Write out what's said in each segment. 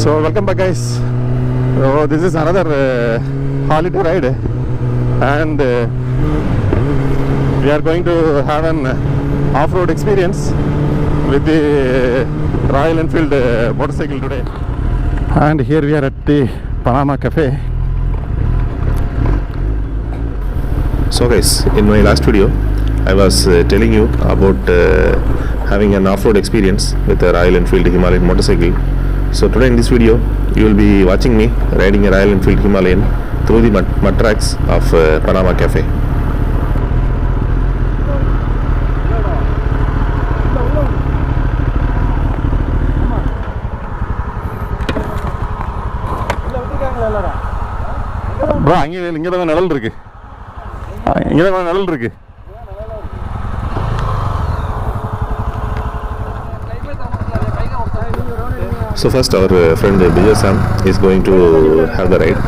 So welcome back, guys. So this is another holiday ride, and we are going to have an off-road experience with the Royal Enfield motorcycle today. And here we are at the Panama Cafe. So guys, in my last video I was telling you about having an off-road experience with a Royal Enfield Himalayan motorcycle. So today in this video you will be watching me riding a Royal Enfield Himalayan through the mud tracks of Panama Cafe. Bro, இங்க தான் நிழல் இருக்கு. இங்க தான் நிழல் இருக்கு. So first our friend Bijay Sam is going to have the ride.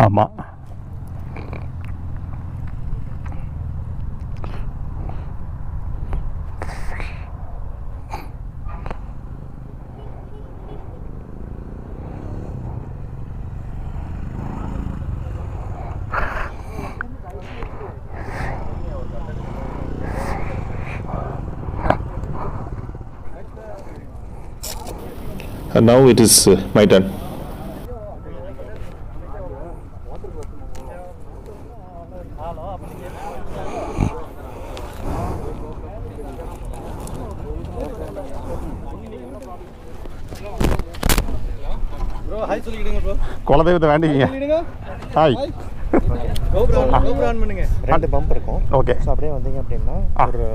ஆமா. And now it is my turn. குலதெய்வத்தை வேண்டிங்க. ஹாய். GoPro பண்ணுங்க. ரெண்டு பம்ப் இருக்கும். ஓகே. சோ அப்படியே வந்தீங்க அப்படினா ஒரு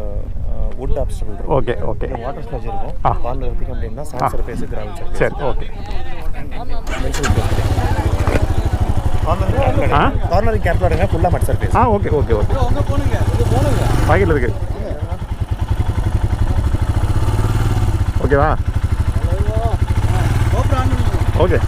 wood obstacle இருக்கும். Okay okay. வாட்டர் ஸ்ப்ளாஷ் இருக்கும். பால்ல எடுத்தீங்க அப்படினா சாண்ட் சர்ஃபேஸ் கிராவல் சர்ஃபேஸ். சரி ஓகே. கார்னரிங் கேப்ல இருங்க ஃபுல்லா மட் சர்ஃபேஸ். Okay okay okay. அங்க போணுங்க. இது போணுங்க. பாக்கெட்ல இருக்கு. ஓகேவா? GoPro ஆன் பண்ணுங்க. Okay.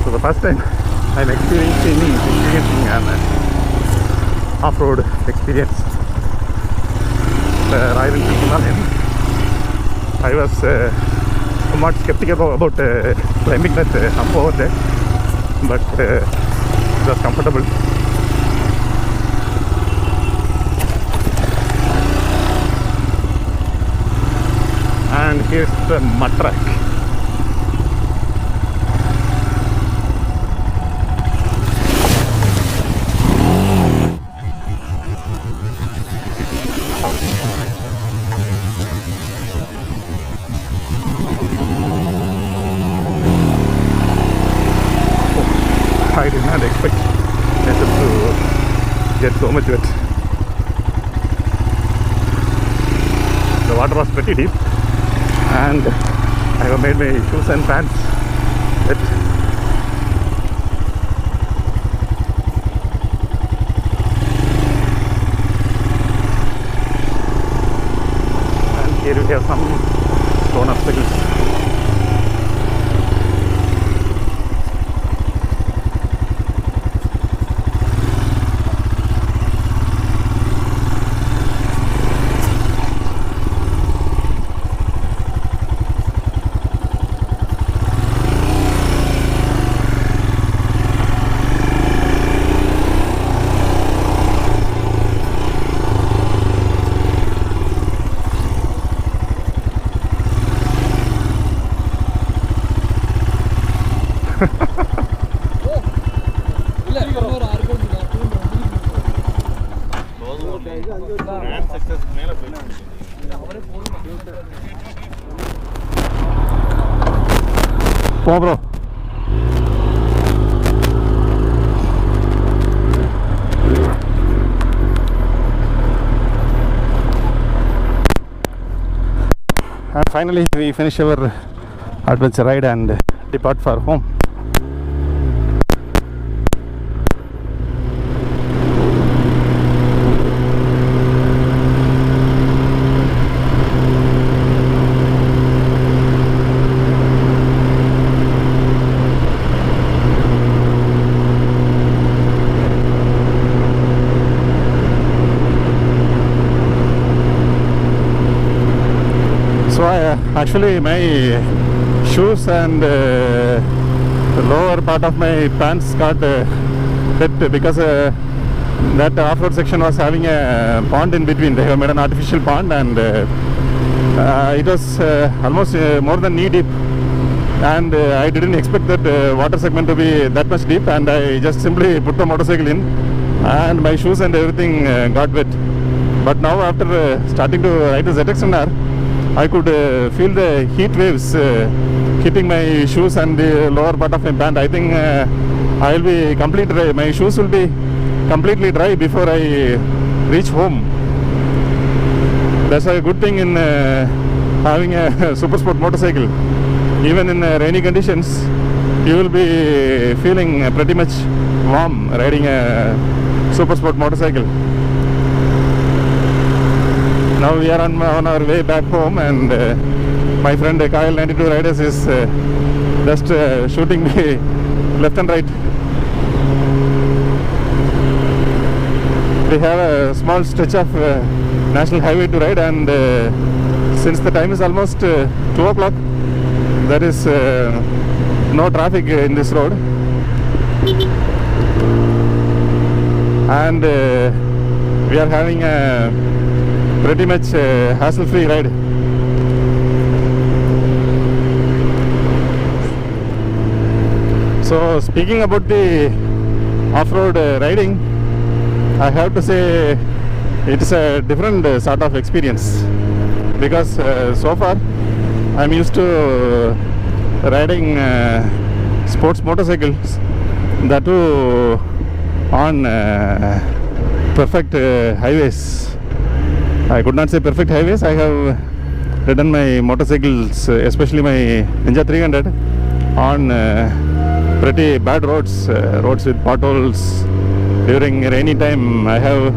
So the first time I'm experiencing an off-road experience. Royal Enfield Himalayan. I was somewhat skeptical about climbing that up over there, but it was comfortable. And here's the mud track. I did not expect myself to get so much wet. The water was pretty deep, and I have made my shoes and pants wet. And here we have some stone obstacles. Come on, bro. Finally, we finish our adventure ride and depart for home. So actually my shoes and the lower part of my pants got wet because that off-road section was having a pond in between. They have made an artificial pond, and it was almost more than knee deep, and I didn't expect that water segment to be that much deep, and I just simply put the motorcycle in and my shoes and everything got wet. But now after starting to ride the Zx10r, I could feel the heat waves hitting my shoes and the lower part of my pant. I think I'll be completely dry. My shoes will be completely dry before I reach home. That's a good thing in having a super sport motorcycle. Even in rainy conditions, you will be feeling pretty much warm riding a super sport motorcycle. Now we are on our way back home, and my friend Kyle 92 Riders is just shooting me left and right. We have a small stretch of national highway to ride, and since the time is almost 2 o'clock, there is no traffic in this road, and we are having a pretty much hassle-free ride. So speaking about the off-road riding, I have to say it's a different sort of experience, because so far I'm used to riding sports motorcycles, that too on perfect highways. I could not say perfect highways. I have ridden my motorcycles, especially my Ninja 300, on pretty bad roads, roads with potholes. During rainy time, I have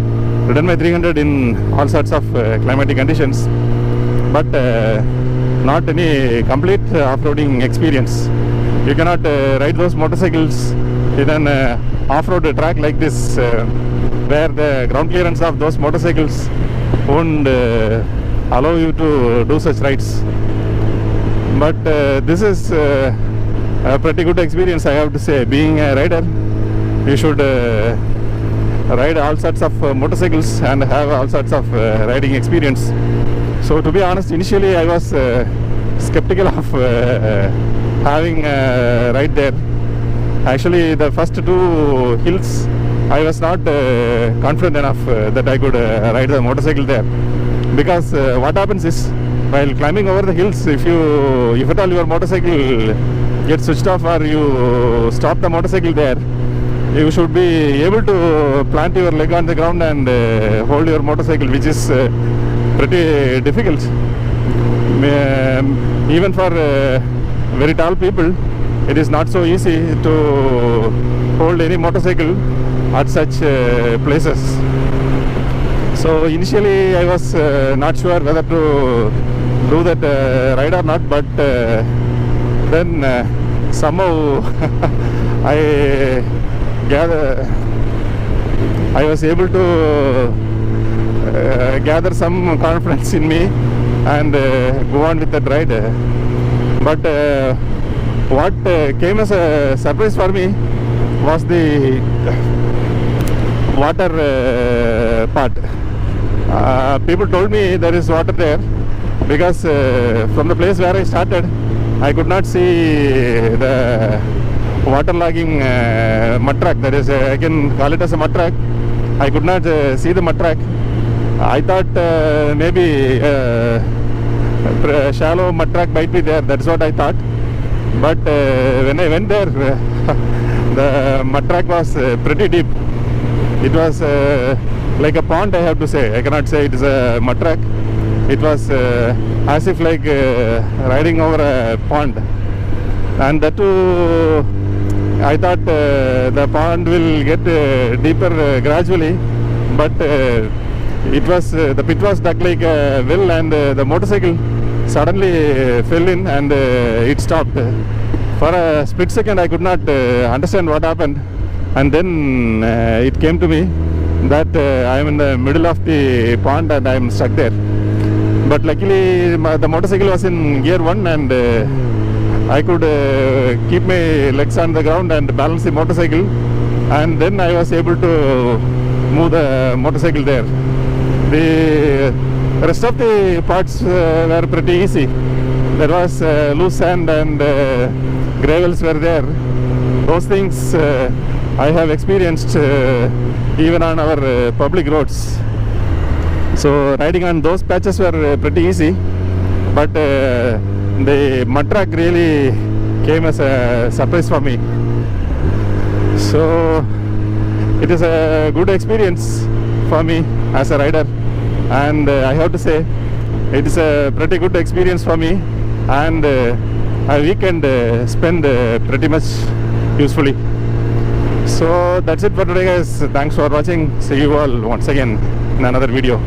ridden my 300 in all sorts of climatic conditions, but not any complete off-roading experience. You cannot ride those motorcycles in an off-road track like this, where the ground clearance of those motorcycles won't allow you to do such rides. But this is a pretty good experience, I have to say. Being a rider, you should ride all sorts of motorcycles and have all sorts of riding experience. So to be honest, initially I was skeptical of having a ride there. Actually, the first 2 hills, I was not confident enough that I could ride the motorcycle there, because what happens is, while climbing over the hills, if at all your motorcycle gets switched off or you stop the motorcycle there, you should be able to plant your leg on the ground and hold your motorcycle, which is pretty difficult. Even for very tall people, it is not so easy to hold any motorcycle at such places. So initially I was not sure whether to do that ride or not, but then somehow I was able to gather some confidence in me and go on with that ride. But what came as a surprise for me was the water part. People told me there is water there, because from the place where I started, I could not see the waterlogging mud track. That is, I can call it as a mud track. I could not see the mud track. I thought maybe a shallow mud track might be there. That's what I thought. But when I went there, the mud track was pretty deep. It was like a pond, I have to say. I cannot say it is a mud track. it was as if like riding over a pond, and that too I thought the pond will get deeper gradually, but it was the pit was dug like a well, and the motorcycle suddenly fell in and it stopped. For a split second I could not understand what happened, and then it came to me that I am in the middle of the pond and I am stuck there. But luckily the motorcycle was in gear 1 and I could keep my legs on the ground and balance the motorcycle, and then I was able to move the motorcycle there. The rest of the parts were pretty easy. There was loose sand and gravels were there. Those things I have experienced even on our public roads. So riding on those patches were pretty easy, but the mud track really came as a surprise for me. So it is a good experience for me as a rider, and I have to say it is a pretty good experience for me, and a weekend spent pretty much usefully. So that's it for today, guys. Thanks for watching. See you all once again in another video.